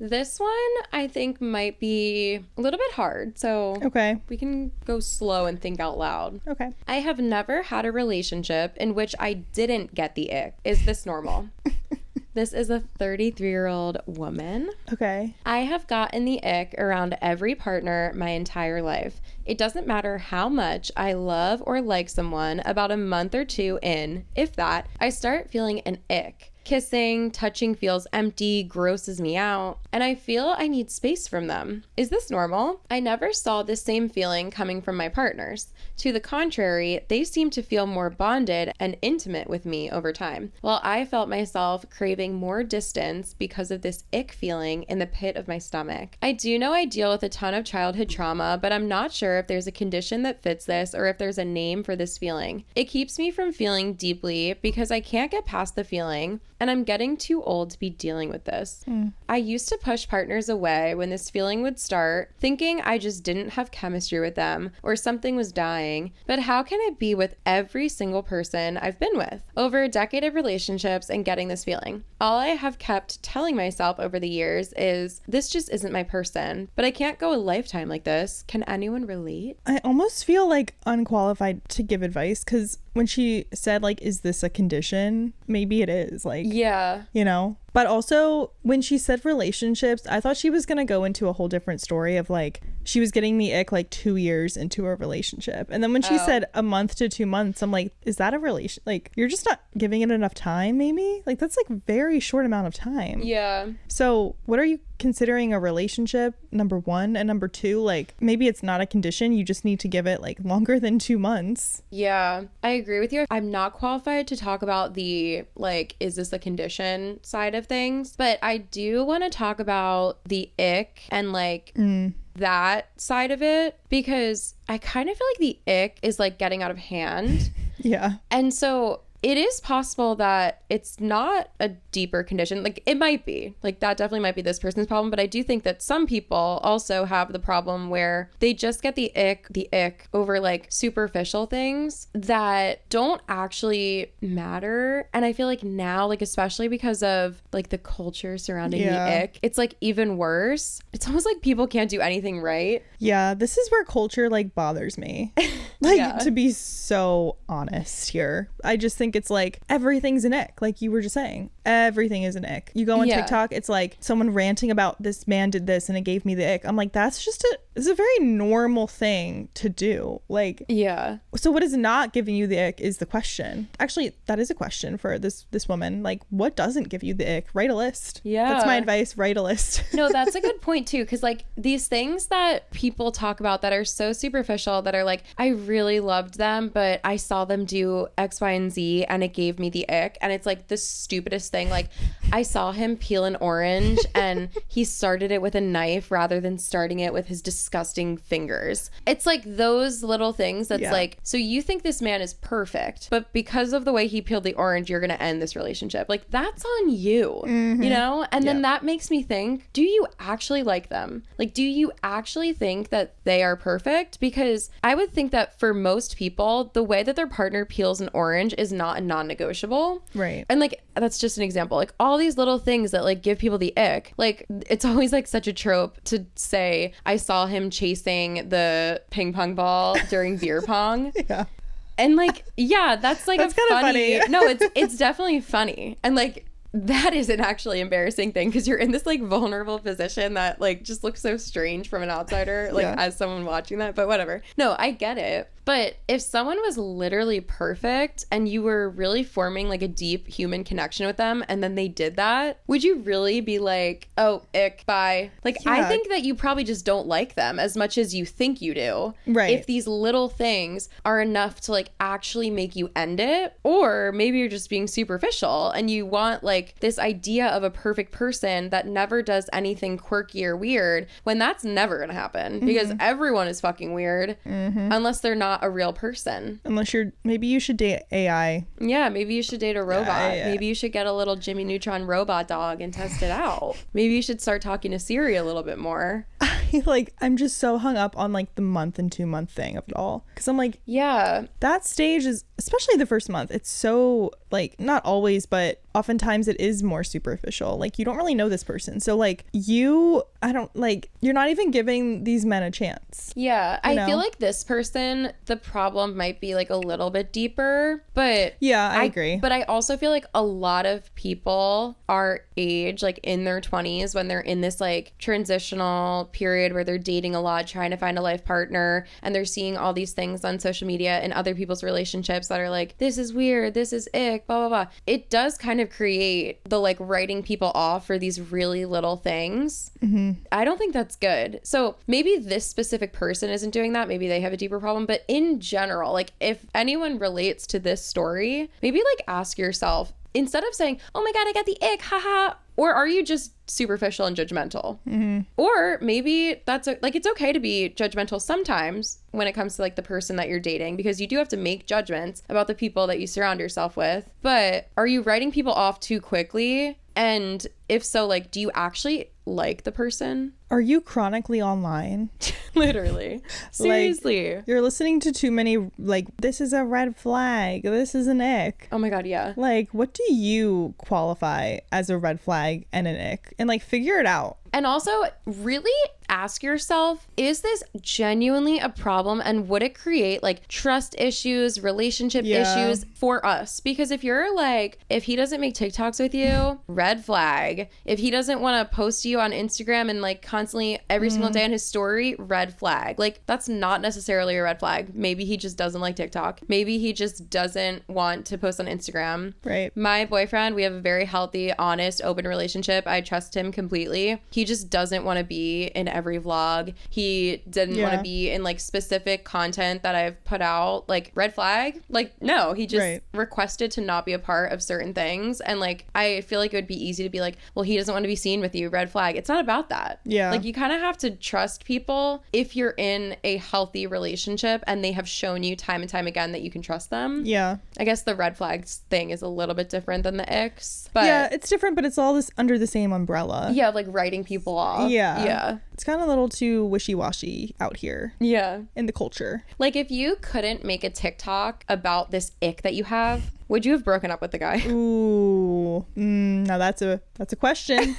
This one I think might be a little bit hard, so Okay. we can go slow and think out loud. Okay. I have never had a relationship in which I didn't get the ick. Is this normal? This is a 33-year-old woman. Okay. I have gotten the ick around every partner my entire life. It doesn't matter how much I love or like someone, about a month or two in, if that, I start feeling an ick. Kissing, touching feels empty, grosses me out, and I feel I need space from them. Is this normal? I never saw this same feeling coming from my partners. To the contrary, they seem to feel more bonded and intimate with me over time, while I felt myself craving more distance because of this ick feeling in the pit of my stomach. I do know I deal with a ton of childhood trauma, but I'm not sure if there's a condition that fits this or if there's a name for this feeling. It keeps me from feeling deeply because I can't get past the feeling, and I'm getting too old to be dealing with this. I used to push partners away when this feeling would start, thinking I just didn't have chemistry with them or something was dying. But how can it be with every single person I've been with? Over a decade of relationships and getting this feeling. All I have kept telling myself over the years is, this just isn't my person. But I can't go a lifetime like this. Can anyone relate? I almost feel like unqualified to give advice because when she said, like, is this a condition? Maybe it is. Like, yeah. You know? But also, when she said relationships, I thought she was going to go into a whole different story of, like, she was getting the ick, like, 2 years into a relationship. And then when she said a month to 2 months, I'm like, is that a relation? Like, you're just not giving it enough time, maybe? Like, that's, like, very short amount of time. Yeah. So, what are you considering a relationship, number one? And number two, like, maybe it's not a condition. You just need to give it, like, longer than 2 months. Yeah, I agree with you. I'm not qualified to talk about the, like, is this a condition side of things, but I do want to talk about the ick and, like, that side of it, because I kind of feel like the ick is, like, getting out of hand. Yeah. And so it is possible that it's not a deeper condition. Like, it might be. Like, that definitely might be this person's problem. But I do think that some people also have the problem where they just get the ick over, like, superficial things that don't actually matter. And I feel like now, like, especially because of, like, the culture surrounding the ick, it's, like, even worse. It's almost like people can't do anything right. Yeah, this is where culture, like, bothers me. Like, to be so honest here. I just think it's like everything's an ick, like you were just saying. Everything is an ick. You go on TikTok, it's like someone ranting about this man did this and it gave me the ick. I'm like, it's a very normal thing to do. Like, yeah. So what is not giving you the ick is the question. Actually, that is a question for this woman. Like, what doesn't give you the ick? Write a list. Yeah. That's my advice. Write a list. No, that's a good point too. Cause like these things that people talk about that are so superficial, that are like, I really loved them, but I saw them do X, Y, and Z and it gave me the ick. And it's like the stupidest thing. Like, I saw him peel an orange and he started it with a knife rather than starting it with his disgusting fingers. It's like those little things that's like, so you think this man is perfect, but because of the way he peeled the orange, you're going to end this relationship. Like, that's on you, you know? And then that makes me think, do you actually like them? Like, do you actually think that they are perfect? Because I would think that for most people, the way that their partner peels an orange is not a non-negotiable. Right. And like, that's just an example. Like, all these little things that like give people the ick. Like, it's always like such a trope to say, I saw him chasing the ping pong ball during beer pong. Yeah. And like, yeah, that's like that's kind of funny. No, it's definitely funny. And like, that is an actually embarrassing thing because you're in this like vulnerable position that like just looks so strange from an outsider, like as someone watching that, but whatever. No, I get it. But if someone was literally perfect and you were really forming like a deep human connection with them and then they did that, would you really be like, oh, ick, bye? Like, I think that you probably just don't like them as much as you think you do. Right. If these little things are enough to like actually make you end it, or maybe you're just being superficial and you want like this idea of a perfect person that never does anything quirky or weird, when that's never gonna happen because everyone is fucking weird unless they're not a real person. Unless maybe you should date AI. Yeah, maybe you should date a robot. Maybe you should get a little Jimmy Neutron robot dog and test it out. Maybe you should start talking to Siri a little bit more. I'm just so hung up on like the month and 2 month thing of it all, because I'm like, that stage is, especially the first month, it's so like, not always, but oftentimes it is more superficial. Like, you don't really know this person. So like you're not even giving these men a chance. Yeah. I feel like this person, the problem might be like a little bit deeper, but yeah, I agree. But I also feel like a lot of people our age, like in their 20s, when they're in this like transitional period where they're dating a lot, trying to find a life partner, and they're seeing all these things on social media and other people's relationships that are like, this is weird, this is ick, blah, blah, blah. It does kind of create the like writing people off for these really little things. Mm-hmm. I don't think that's good. So maybe this specific person isn't doing that. Maybe they have a deeper problem. But in general, like if anyone relates to this story, maybe like ask yourself, instead of saying, oh my God, I got the ick, haha, or are you just superficial and judgmental? Mm-hmm. Or maybe that's like, it's okay to be judgmental sometimes when it comes to like the person that you're dating, because you do have to make judgments about the people that you surround yourself with. But are you writing people off too quickly? And if so, like, do you actually like the person? Are you chronically online? Literally. Seriously. Like, you're listening to too many, like, this is a red flag, this is an ick. Oh my God, yeah. Like, what do you qualify as a red flag and an ick? And like, figure it out. And also really ask yourself, is this genuinely a problem, and would it create like trust issues, relationship issues for us? Because if you're like, if he doesn't make TikToks with you, red flag. If he doesn't want to post you on Instagram and like constantly every single day on his story, red flag. Like, that's not necessarily a red flag. Maybe he just doesn't like TikTok. Maybe he just doesn't want to post on Instagram. Right. My boyfriend, we have a very healthy, honest, open relationship. I trust him completely. He just doesn't want to be in every vlog. He didn't want to be in like specific content that I've put out. Like, red flag? Like, no, he just requested to not be a part of certain things. And like, I feel like it would be easy to be like, well, he doesn't want to be seen with you, red flag. It's not about that. Yeah. Like, you kind of have to trust people if you're in a healthy relationship and they have shown you time and time again that you can trust them. Yeah. I guess the red flags thing is a little bit different than the icks. But yeah, it's different, but it's all this under the same umbrella. Yeah, like writing people off. Yeah. Yeah. It's kind of a little too wishy-washy out here. Yeah. In the culture. Like, if you couldn't make a TikTok about this ick that you have, would you have broken up with the guy? Ooh. Now that's a question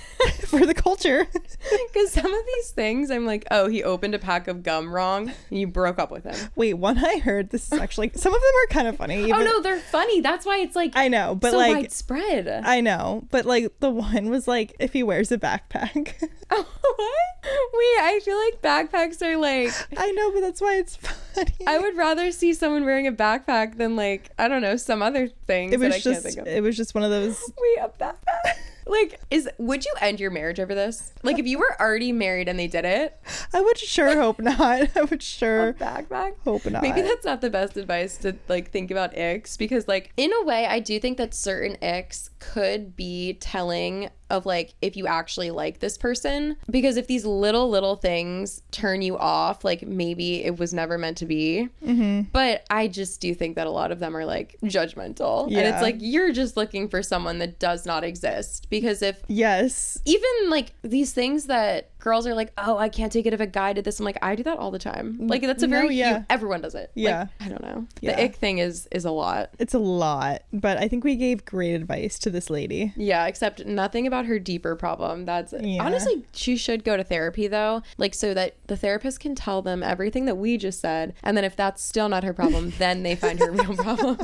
for the culture. Because some of these things, I'm like, oh, he opened a pack of gum wrong and you broke up with him. Wait, one I heard, this is actually, some of them are kind of funny. Oh no, they're funny. That's why it's like, I know, but so like widespread. I know, but like the one was like, if he wears a backpack. Oh, what? Wait, I feel like backpacks are like, I know, but that's why it's funny. I would rather see someone wearing a backpack than like, I don't know, some other things that I can't think of. It was just one of those. Wait, a backpack? Like, would you end your marriage over this? Like, if you were already married and they did it? I would sure hope not. I would sure a backpack? Hope not. Maybe that's not the best advice to, like, think about icks. Because, like, in a way, I do think that certain icks could be telling of, like, if you actually like this person. Because if these little things turn you off, like, maybe it was never meant to be. Mm-hmm. But I just do think that a lot of them are, like, judgmental. Yeah. And it's like, you're just looking for someone that does not exist. Because if even like these things that girls are like, oh, I can't take it if a guy did this, I'm like, I do that all the time. Like, that's a very everyone does it. Yeah. Like, I don't know. The ick thing is a lot. It's a lot, but I think we gave great advice to this lady. Yeah, except nothing about her deeper problem. That's honestly, she should go to therapy though, like, so that the therapist can tell them everything that we just said, and then if that's still not her problem, then they find her real problem.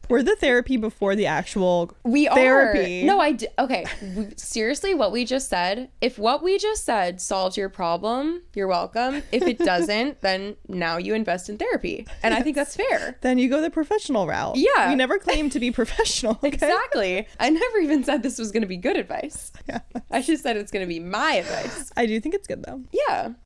We're the therapy before the actual therapy. No, I okay. Seriously, what we just said, if what we just said solves your problem, you're welcome. If it doesn't, then now you invest in therapy. And I think that's fair. Then you go the professional route. Yeah. We never claimed to be professional. Okay? Exactly. I never even said this was going to be good advice. Yeah. I just said it's going to be my advice. I do think it's good though. Yeah.